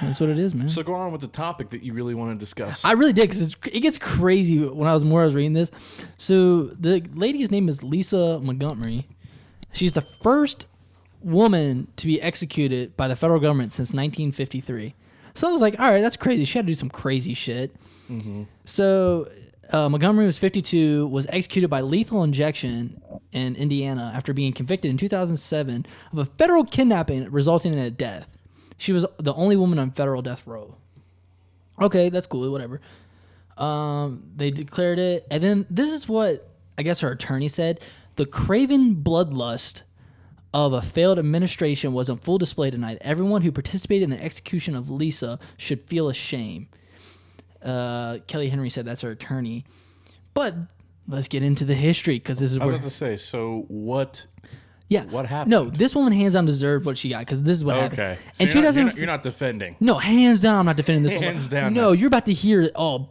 That's what it is, man. So go on with the topic that you really want to discuss. I really did, because it gets crazy when I was reading this. So the lady's name is Lisa Montgomery. She's the first woman to be executed by the federal government since 1953. So I was like, all right, that's crazy. She had to do some crazy shit. Mm-hmm. So Montgomery was 52, was executed by lethal injection in Indiana after being convicted in 2007 of a federal kidnapping resulting in a death. She was the only woman on federal death row. Okay, that's cool, whatever. They declared it. And then this is what I guess her attorney said. The craven bloodlust of a failed administration was on full display tonight. Everyone who participated in the execution of Lisa should feel ashamed. Kelly Henry said that's her attorney. But let's get into the history, because this is I was where... about to say, so what... Yeah. What happened? No, this woman hands down deserved what she got, because this is what happened. Okay. So And you're not defending. No, hands down, I'm not defending this woman. Hands down. No, you're about to hear it all.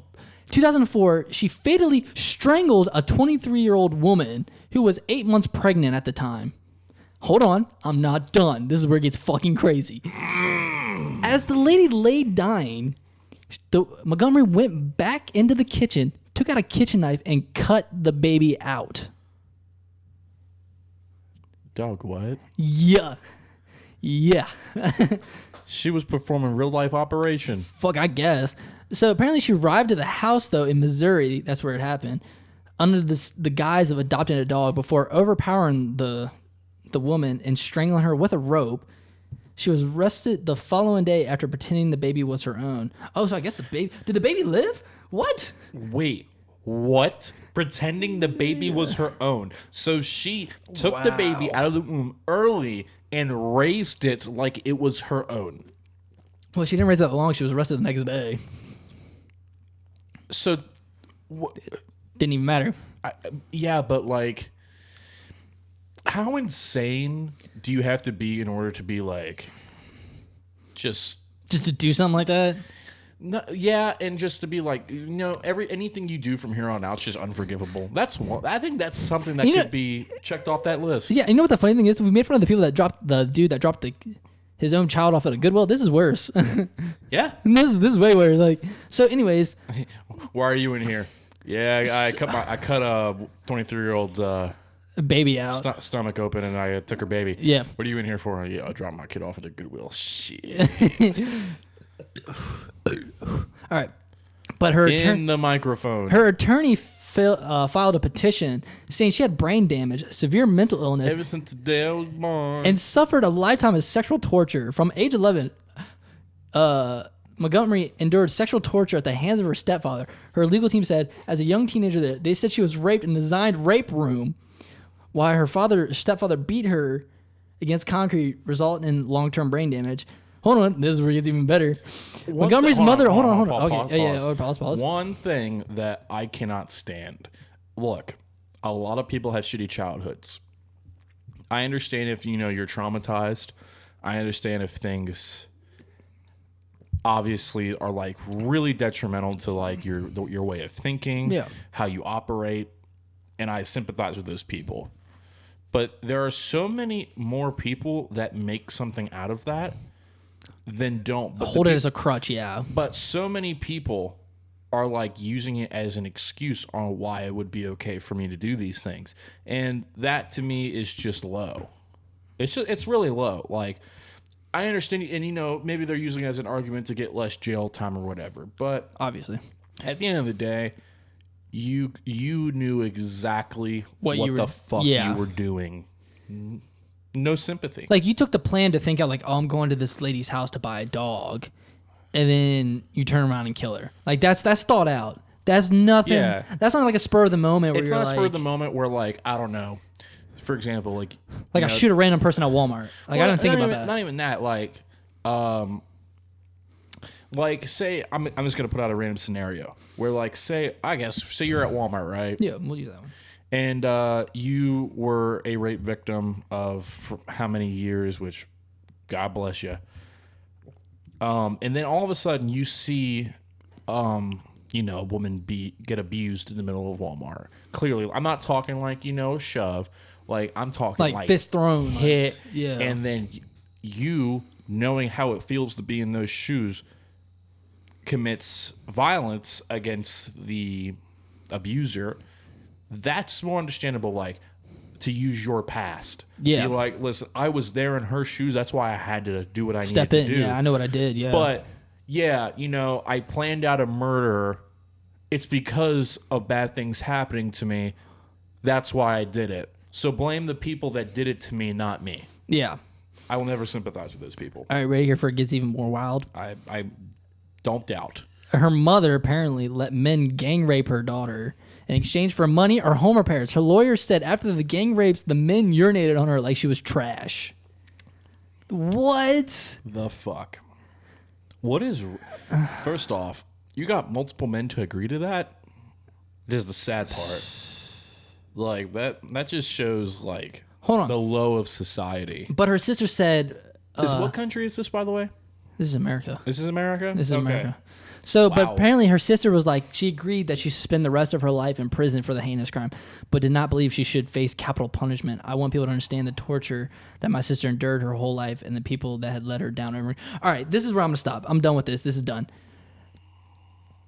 2004, she fatally strangled a 23-year-old woman who was 8 months pregnant at the time. Hold on, I'm not done. This is where it gets fucking crazy. As the lady lay dying, Montgomery went back into the kitchen, took out a kitchen knife, and cut the baby out. Dog, what? Yeah. She was performing real-life operation. Fuck, I guess. So apparently she arrived at the house, though, in Missouri. That's where it happened. Under the guise of adopting a dog, before overpowering the woman and strangling her with a rope. She was arrested the following day after pretending the baby was her own. Oh, so I guess did the baby live? What? Wait, what? Pretending the baby was her own. So she took the baby out of the womb early and raised it like it was her own. Well, she didn't raise that long. She was arrested the next day. So... Didn't even matter. Yeah, but like... How insane do you have to be in order to be like... Just to do something like that? No, yeah, and just to be like, anything you do from here on out is just unforgivable. I think that's something that could be checked off that list. Yeah, you know what the funny thing is? We made fun of the people that dropped the dude that dropped his own child off at a Goodwill. This is worse. Yeah, and this is way worse. Like, so, anyways, why are you in here? Yeah, I cut a 23-year-old's baby out, stomach open, and I took her baby. Yeah, what are you in here for? Yeah, I dropped my kid off at a Goodwill. Shit. All right, but her attorney filed a petition saying she had brain damage, severe mental illness, ever since the day I was born, and suffered a lifetime of sexual torture. From age 11, Montgomery endured sexual torture at the hands of her stepfather. Her legal team said, as a young teenager, they said she was raped in a designed rape room, while her stepfather beat her against concrete, resulting in long-term brain damage. Hold on, this is where it gets even better. Montgomery's mother. Hold on. Okay, pause. One thing that I cannot stand. Look, a lot of people have shitty childhoods. I understand if you're traumatized. I understand if things obviously are like really detrimental to like your way of thinking, how you operate, and I sympathize with those people. But there are so many more people that make something out of that than don't. Hold it as a crutch, yeah. But so many people are like using it as an excuse on why it would be okay for me to do these things. And that to me is just low. It's really low. Like, I understand, and maybe they're using it as an argument to get less jail time or whatever. But obviously, at the end of the day, you knew exactly what the fuck you were doing. No sympathy. Like, you took the plan to think out, like, I'm going to this lady's house to buy a dog, and then you turn around and kill her. Like, that's thought out. That's nothing. Yeah. That's not like a spur of the moment. Where it's not a spur of the moment where, like, I don't know. For example, like I shoot a random person at Walmart. Like, I didn't think about that. Not even that. Like, say I'm just gonna put out a random scenario where, like, say you're at Walmart, right? Yeah, we'll use that one. And you were a rape victim of how many years? Which, God bless you. And then all of a sudden you see, a woman get abused in the middle of Walmart. Clearly, I'm not talking like a shove. Like, I'm talking like fist thrown, hit, and then you knowing how it feels to be in those shoes, commits violence against the abuser, that's more understandable. Like, to use your past. Yeah. Be like, listen, I was there in her shoes. That's why I had to do what I Step needed in. to do. Yeah, I know what I did. Yeah. But yeah, I planned out a murder. It's because of bad things happening to me. That's why I did it. So blame the people that did it to me, not me. Yeah. I will never sympathize with those people. All right, ready here for it gets even more wild. I don't doubt. Her mother apparently let men gang rape her daughter in exchange for money or home repairs. Her lawyer said after the gang rapes, the men urinated on her like she was trash. What? The fuck? What is... First off, you got multiple men to agree to that? This is the sad part. Like, that just shows, like, hold on, the low of society. But her sister said... what country is this, by the way? This is America. This is America? This is America. So, but Wow. apparently her sister was like, she agreed that she should spend the rest of her life in prison for the heinous crime, but did not believe she should face capital punishment. I want people to understand the torture that my sister endured her whole life and the people that had let her down. All right, this is where I'm going to stop. I'm done with this. This is done.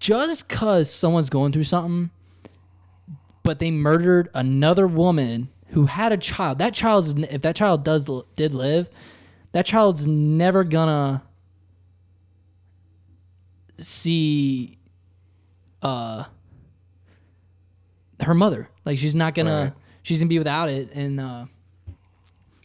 Just because someone's going through something, but they murdered another woman who had a child, that child's, if that child did live, that child's never gonna see her mother. Like, she's not gonna Right. she's gonna be without it, and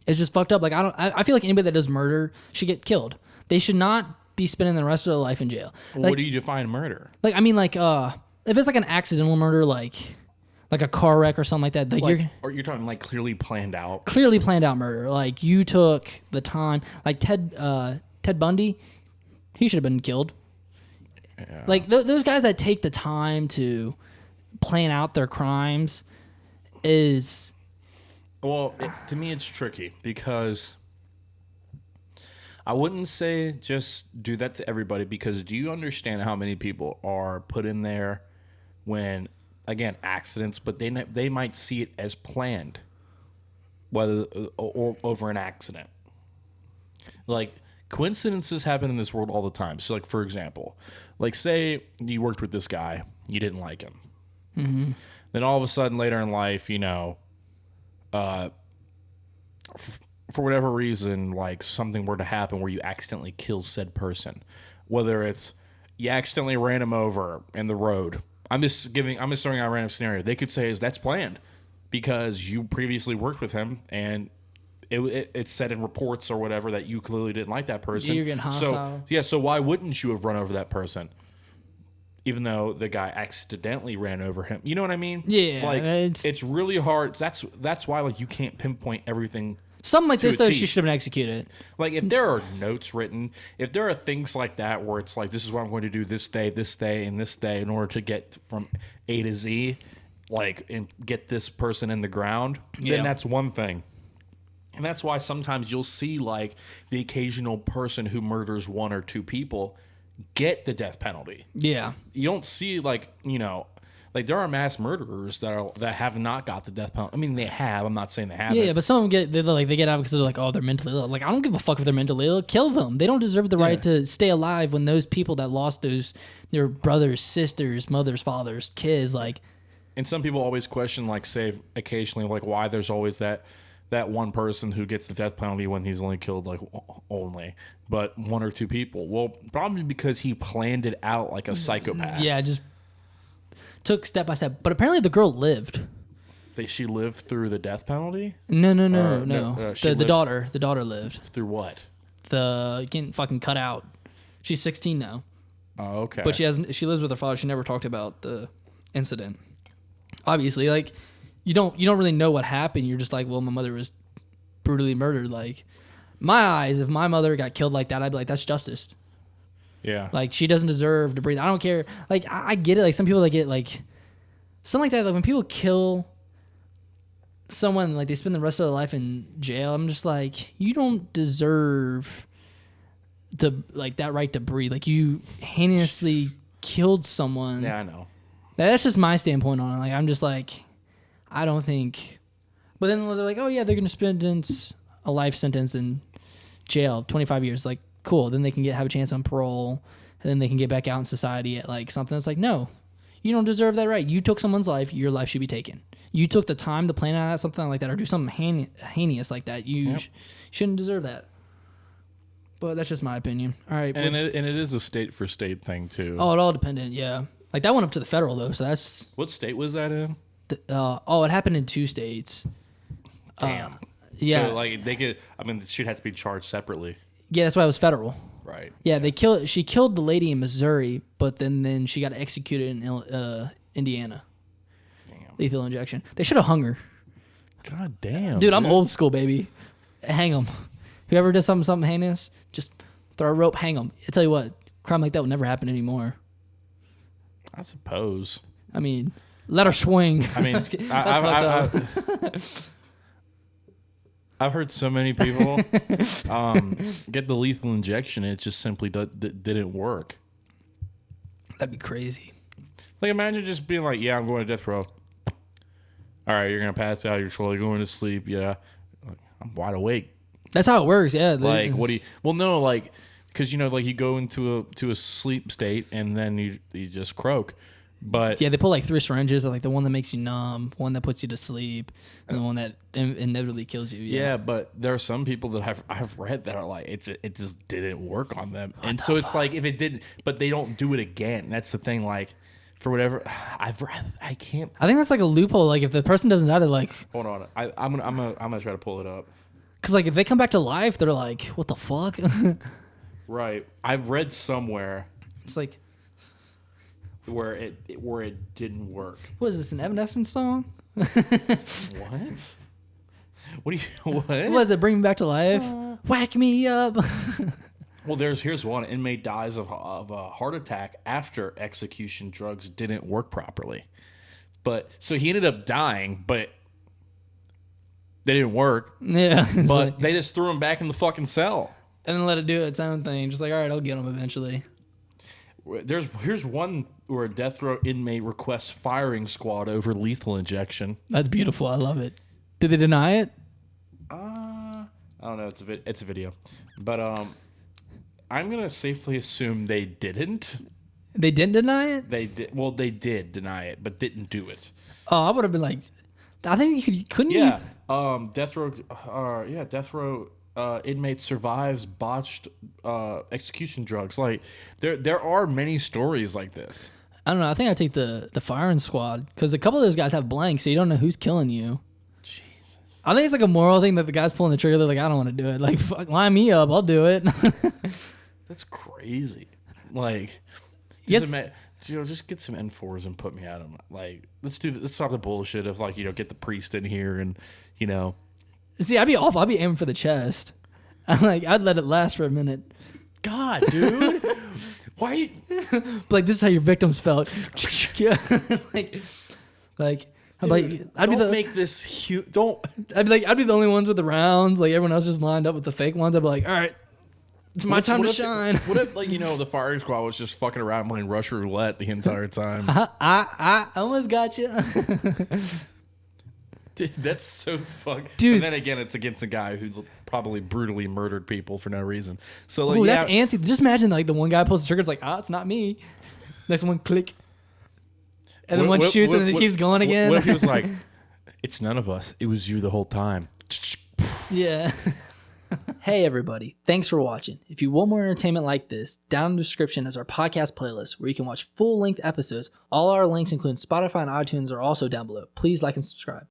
it's just fucked up. Like, I feel like anybody that does murder should get killed. They should not be spending the rest of their life in jail. Like, What do you define murder? like, I mean, like, if it's like an accidental murder, like a car wreck or something like that, like Or you're talking like clearly planned out? clearly planned out murder. Like, you took the time, like Ted Bundy, he should have been killed. Yeah. Like, those guys that take the time to plan out their crimes is... Well, to me, it's tricky because I wouldn't say just do that to everybody, because do you understand how many people are put in there when, again, accidents, but they might see it as planned, whether or over an accident. Like, coincidences happen in this world all the time. So, like, for example, like, say you worked with this guy, you didn't like him. Mm-hmm. Then all of a sudden later in life, for whatever reason, like, something were to happen where you accidentally kill said person. Whether it's you accidentally ran him over in the road. I'm just throwing out a random scenario. They could say that's planned because you previously worked with him and it said in reports or whatever that you clearly didn't like that person. You're getting hostile. So why wouldn't you have run over that person? Even though the guy accidentally ran over him. You know what I mean? Yeah. Like, it's really hard. That's why, like, you can't pinpoint everything. Something like to this, a though, T. she should have been executed. Like, if there are notes written, if there are things like that where it's like, this is what I'm going to do this day, and this day in order to get from A to Z, like, and get this person in the ground, then that's one thing. And that's why sometimes you'll see, like, the occasional person who murders one or two people get the death penalty. Yeah. You don't see, like, like, there are mass murderers that have not got the death penalty. I mean, they have. I'm not saying they haven't. Yeah, but some of them they get out because they're like, oh, they're mentally ill. Like, I don't give a fuck if they're mentally ill. Kill them. They don't deserve the right to stay alive when those people that lost their brothers, sisters, mothers, fathers, kids, like. And some people always question, like, say, occasionally, like, why there's always that one person who gets the death penalty when he's only killed, like, but one or two people. Well, probably because he planned it out like a psychopath. Yeah, just took step by step. But apparently the girl lived. She lived through the death penalty? No. She The lived daughter lived. through what? Getting fucking cut out. She's 16 now. Oh, okay. But she lives with her father. She never talked about the incident. Obviously, like, you don't really know what happened. You're just like, well, my mother was brutally murdered. Like, my eyes, if my mother got killed like that, I'd be like, that's justice. Yeah. Like, she doesn't deserve to breathe. I don't care. Like, I get it. Like, some people that get, like, something like that. Like, when people kill someone, like, they spend the rest of their life in jail, I'm just like, you don't deserve to, like, that right to breathe. Like, you heinously killed someone. Yeah, I know. That's just my standpoint on it. Like, I'm just like, I don't think. But then they're like, oh, yeah, they're going to spend a life sentence in jail, 25 years. Like, cool. Then they can have a chance on parole, and then they can get back out in society at like something that's like, no, you don't deserve that right. You took someone's life. Your life should be taken. You took the time to plan out something like that or do something heinous like that. You shouldn't deserve that. But that's just my opinion. All right. And it is a state for state thing too. Oh, it all dependent. Yeah. Like that went up to the federal though. So that's. What state was that in? It happened in 2 states. Damn. Yeah. So like they could. I mean, she'd have to be charged separately. Yeah, that's why it was federal. Right. Yeah, she killed the lady in Missouri, but then she got executed in Indiana. Damn. Lethal injection. They should have hung her. God damn. Dude, I'm old school, baby. Hang them. Whoever does something heinous, just throw a rope, hang them. I tell you what, crime like that will never happen anymore. I suppose. I mean, let her swing. I mean, I've heard so many people get the lethal injection. And it just simply didn't work. That'd be crazy. Like, imagine just being like, yeah, I'm going to death row. All right, you're going to pass out. You're slowly going to sleep. Yeah. Like, I'm wide awake. That's how it works. Yeah. Like, what do you, well, no, like, because, you know, like you go into a sleep state and then you just croak. But yeah, they pull like 3 syringes, like the one that makes you numb, one that puts you to sleep, and the one that inevitably kills you. Yeah, but there are some people that I've read that are like it just didn't work on them, and so it's like if it didn't, but they don't do it again. That's the thing. Like for whatever, I can't. I think that's like a loophole. Like if the person doesn't die, they're like, hold on, I'm gonna try to pull it up. Because like if they come back to life, they're like, what the fuck? Right. I've read somewhere. It's like. Where it didn't work. What is this, an Evanescence song? What? What do you? What? What is it? Bring me back to life? Whack me up. Well, here's one. Inmate dies of a heart attack after execution drugs didn't work properly. But so he ended up dying, but they didn't work. Yeah. But like, they just threw him back in the fucking cell. And then let it do its own thing. Just like, all right, I'll get him eventually. Here's one where a death row inmate requests firing squad over lethal injection. That's beautiful. I love it. Did they deny it? I don't know. It's a video, but I'm gonna safely assume they didn't. They didn't deny it? They did. Well, they did deny it, but didn't do it. Oh, I would have been like, I think you couldn't. Yeah. Death row. Death row. Inmate survives botched execution drugs. Like there are many stories like this. I don't know. I think I'd take the firing squad because a couple of those guys have blanks, so you don't know who's killing you. Jesus. I think it's like a moral thing that the guys pulling the trigger, they're like, I don't want to do it. Like, fuck, line me up. I'll do it. That's crazy. Like, yes. Just get some N4s and put me at them. Like, let's stop the bullshit of like, get the priest in here and, See, I'd be awful. I'd be aiming for the chest. I'd let it last for a minute. God, dude. Why? Like, this is how your victims felt. Yeah. I'd make this huge. Don't. I'd be the only ones with the rounds. Like, everyone else just lined up with the fake ones. I'd be like, all right, it's my time to shine. What if, the firing squad was just fucking around playing Russian roulette the entire time? I almost got you. Dude, that's so fucked. Dude. And then again, it's against a guy who probably brutally murdered people for no reason. So, like, that's antsy. Just imagine, like, the one guy pulls the trigger, it's like, it's not me. Next one, click. And then one shoots, and then it keeps going again. What if he was like, it's none of us. It was you the whole time. Yeah. Hey, everybody. Thanks for watching. If you want more entertainment like this, down in the description is our podcast playlist where you can watch full-length episodes. All our links, including Spotify and iTunes, are also down below. Please like and subscribe.